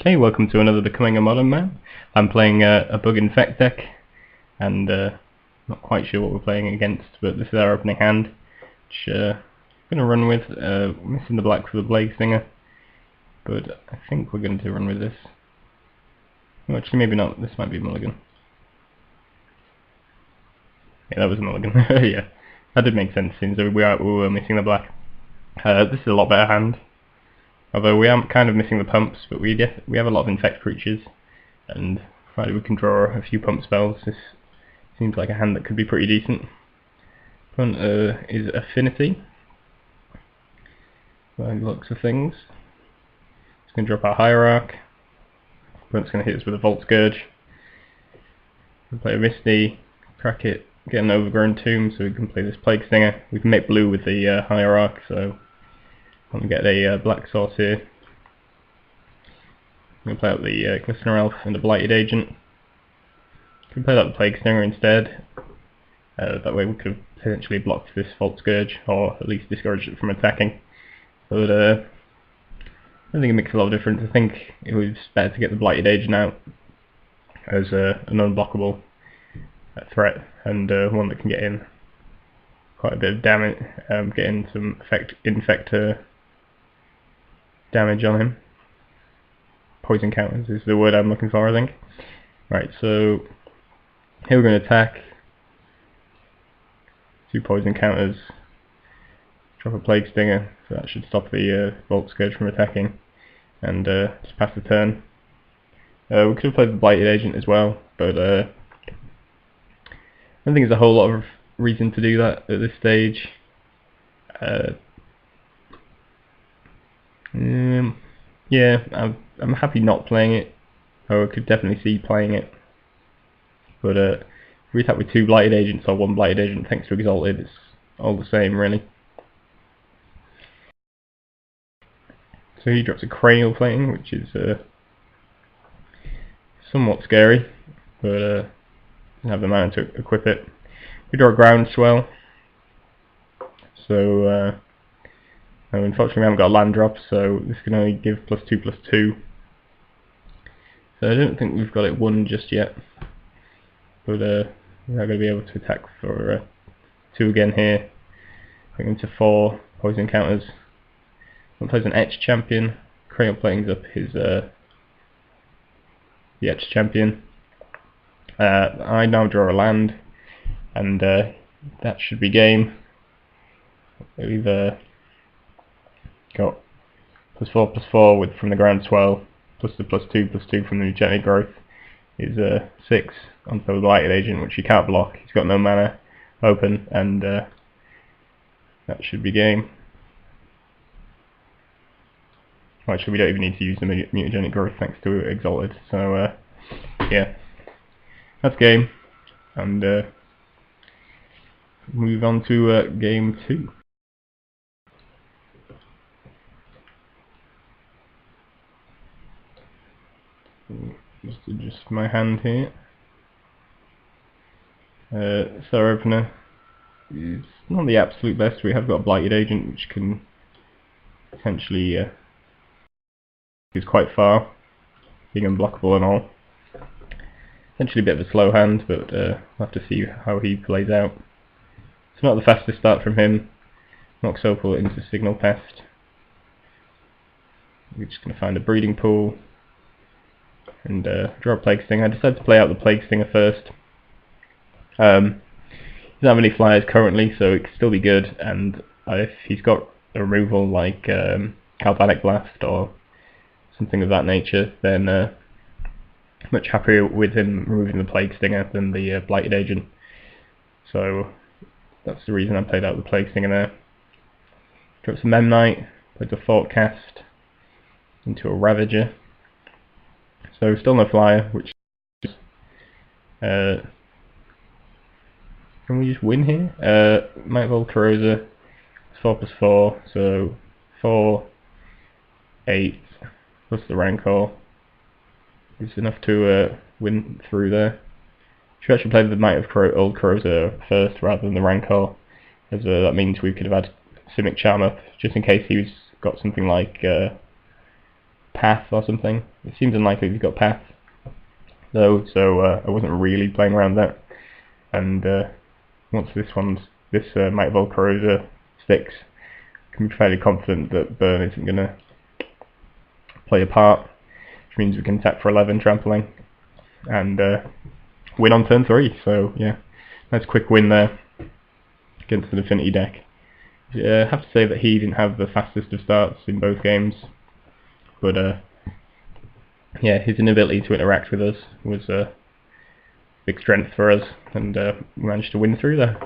Okay, welcome to another Becoming a Modern Man. I'm playing a bug Infect deck, and not quite sure what we're playing against, but this is our opening hand, which I'm going to run with, missing the black for the Plague Stinger, but I think we're going to run with this. Well, actually maybe not, this might be a mulligan. Yeah, that was a mulligan. Yeah, that did make sense since we were missing the black. This is a lot better hand. Although we are kind of missing the pumps, but we have a lot of Infect creatures, and provided we can draw a few pump spells, this seems like a hand that could be pretty decent. One is Affinity, by the looks of things. It's going to drop our Hierarch. Opponent's going to hit us with a Vault Scourge. We'll play a Misty, crack it, get an Overgrown Tomb, so we can play this Plague Stinger. We can make blue with the Hierarch, so I'm going to get a black source here. I'm going to play out the Glistener Elf and the Blighted Agent. We can play out the Plague Stinger instead. That way we could have potentially blocked this Vault Scourge, or at least discouraged it from attacking. But I don't think it makes a lot of difference. I think it was better to get the Blighted Agent out as an unblockable threat, and one that can get in quite a bit of damage, get in some Infect damage on him. Poison counters is the word I'm looking for, I think. Right, so here we're going to attack. 2 poison counters. Drop a Plague Stinger, so that should stop the Vault Scourge from attacking. And just pass the turn. We could have played the Blighted Agent as well, but I don't think there's a whole lot of reason to do that at this stage. Yeah, I'm happy not playing it. I could definitely see playing it. But if we attack with 2 Blighted Agents or 1 Blighted Agent thanks to Exalted, it's all the same really. So he drops a Cranial Plating, which is somewhat scary, but doesn't have the mana to equip it. We draw a Groundswell, so unfortunately we haven't got a land drop, so this can only give +2/+2. So I don't think we've got it won just yet, but we are going to be able to attack for 2 again here. Going into 4 poison counters. One plays an Etch Champion. Cranial Plating's up his the Etch Champion. I now draw a land, and that should be game. We've got +4/+4 from the Groundswell, plus the +2/+2 from the Genetic Growth is 6 onto the Blighted Agent, which he can't block. He's got no mana open, and that should be game. Actually, we don't even need to use the Mutagenic Growth thanks to Exalted, so yeah, that's game, and move on to game 2. Just adjust my hand here. Star Opener is not the absolute best. We have got a Blighted Agent, which can potentially is quite far, being unblockable and all. Essentially a bit of a slow hand, but we'll have to see how he plays out. It's not the fastest start from him. Knocks Opal into Signal Pest. We're just going to find a breeding pool and draw a Plague Stinger. I decided to play out the Plague Stinger first. He doesn't have any flyers currently, so it could still be good, and if he's got a removal like Galvanic Blast or something of that nature, then much happier with him removing the Plague Stinger than the Blighted Agent. So that's the reason I played out the Plague Stinger there. Drops a Memnite, plays a Forecast into a Ravager. So still no flyer, which is can we just win here? Might Vol Corrosa, 4/4, so 4, 8 plus the Rancor is enough to win through there. Should actually play the Might of Old Corrosa first rather than the Rancor, as that means we could have had Simic Charm up, just in case he's got something like Path or something. It seems unlikely he's got Path though, so I wasn't really playing around that. And once this Might Evolve Corrosa sticks, I can be fairly confident that Burn isn't going to play a part, which means we can tap for 11 trampling and win on turn 3. So yeah, nice quick win there against an Affinity deck. I have to say that he didn't have the fastest of starts in both games, but yeah, his inability to interact with us was a big strength for us, and we managed to win through there.